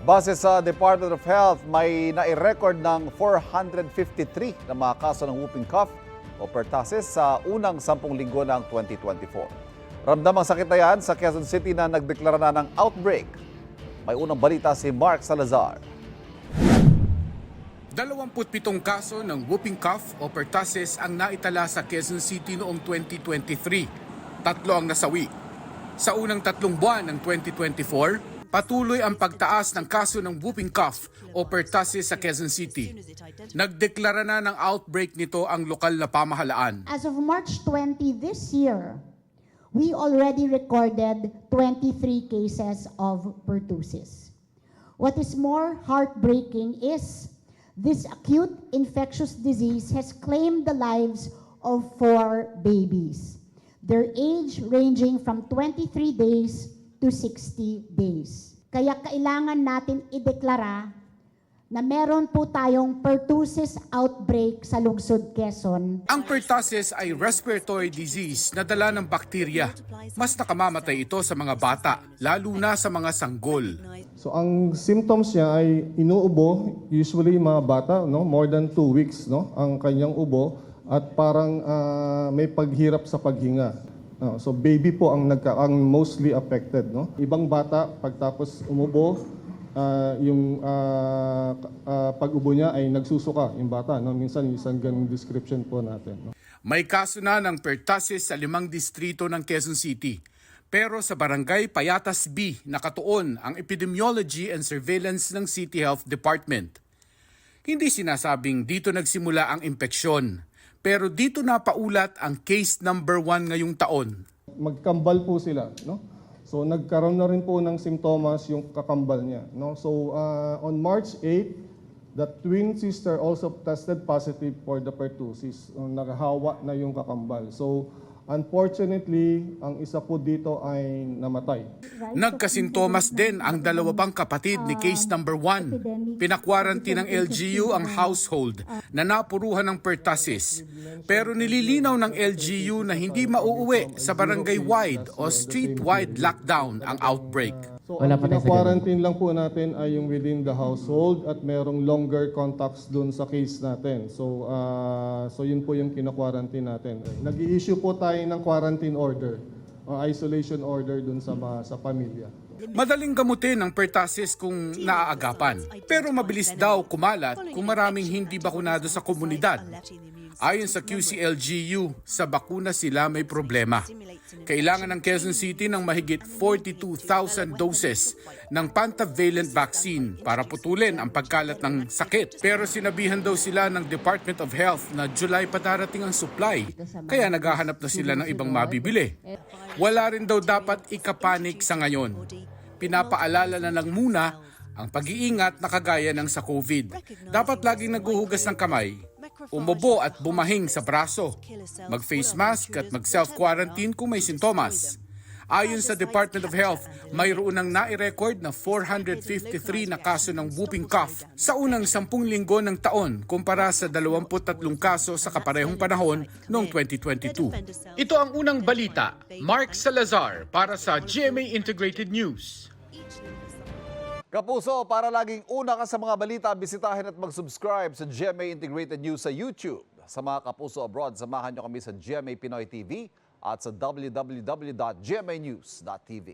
Base sa Department of Health, may nai-record ng 453 na mga kaso ng whooping cough o pertussis sa unang 10 linggo ng 2024. Ramdam ang sakit na yan sa Quezon City na nagdeklara na ng outbreak. May unang balita si Mark Salazar. 27 kaso ng whooping cough o pertussis ang naitala sa Quezon City noong 2023. 3 ang nasawi. Sa unang 3 buwan ng 2024, patuloy ang pagtaas ng kaso ng whooping cough o pertussis sa Quezon City. Nagdeklara na ng outbreak nito ang lokal na pamahalaan. As of March 20 this year, we already recorded 23 cases of pertussis. What is more heartbreaking is this acute infectious disease has claimed the lives of 4 babies. Their age ranging from 23 days to 60 days. Kaya kailangan natin ideklara na meron po tayong pertussis outbreak sa lungsod Quezon. Ang pertussis ay respiratory disease na dala ng bakterya. Mas nakamamatay ito sa mga bata, lalo na sa mga sanggol. So ang symptoms niya ay inuubo, usually mga bata, no, more than 2 weeks, no, ang kanyang ubo at parang may paghirap sa paghinga. So baby po ang mostly affected, no. Ibang bata pagtapos umubo, yung pag-ubo niya ay nagsusuka yung bata, no. Minsan isang ganung description po natin, no. May kaso na ng pertussis sa 5 distrito ng Quezon City. Pero sa barangay Payatas B, nakatuon ang epidemiology and surveillance ng City Health Department. Hindi sinasabing dito nagsimula ang impeksyon. Pero dito na paulat ang case number 1 ngayong taon. Magkambal po sila, no? So nagkaroon na rin po ng simptomas yung kakambal niya, no? So on March 8, the twin sister also tested positive for the pertussis. Nakahawa na yung kakambal. So unfortunately, ang isa po dito ay namatay. Nagkasintomas din ang 2 pang kapatid ni case number 1. Pinakwarantin ng LGU ang household na napuruhan ng pertussis. Pero nililinaw ng LGU na hindi mauuwi sa barangay-wide o street-wide lockdown ang outbreak. So ang quarantine lang po natin ay yung within the household at merong longer contacts dun sa case natin. So yun po yung kina-quarantine natin. Nag-i-issue po tayo ng quarantine order o isolation order dun sa pamilya. Madaling gamutin ang pertussis kung naaagapan. Pero mabilis daw kumalat kung maraming hindi bakunado sa komunidad. Ayon sa QCLGU, sa bakuna sila may problema. Kailangan ng Quezon City ng mahigit 42,000 doses ng pentavalent vaccine para putulin ang pagkalat ng sakit. Pero sinabihan daw sila ng Department of Health na July pa darating ang supply, kaya naghahanap na sila ng ibang mabibili. Wala rin daw dapat ikapanik sa ngayon. Pinapaalala na lang muna ang pag-iingat na kagaya ng sa COVID. Dapat laging naghuhugas ng kamay, umubo at bumahing sa braso, mag-face mask at mag-self-quarantine kung may sintomas. Ayon sa Department of Health, mayroon nang nai-record na 453 na kaso ng whooping cough sa unang 10 linggo ng taon kumpara sa 23 kaso sa kaparehong panahon noong 2022. Ito ang unang balita. Mark Salazar para sa GMA Integrated News. Kapuso, para laging una ka sa mga balita, bisitahin at mag-subscribe sa GMA Integrated News sa YouTube. Sa mga kapuso abroad, samahan nyo kami sa GMA Pinoy TV at sa www.gmanews.tv.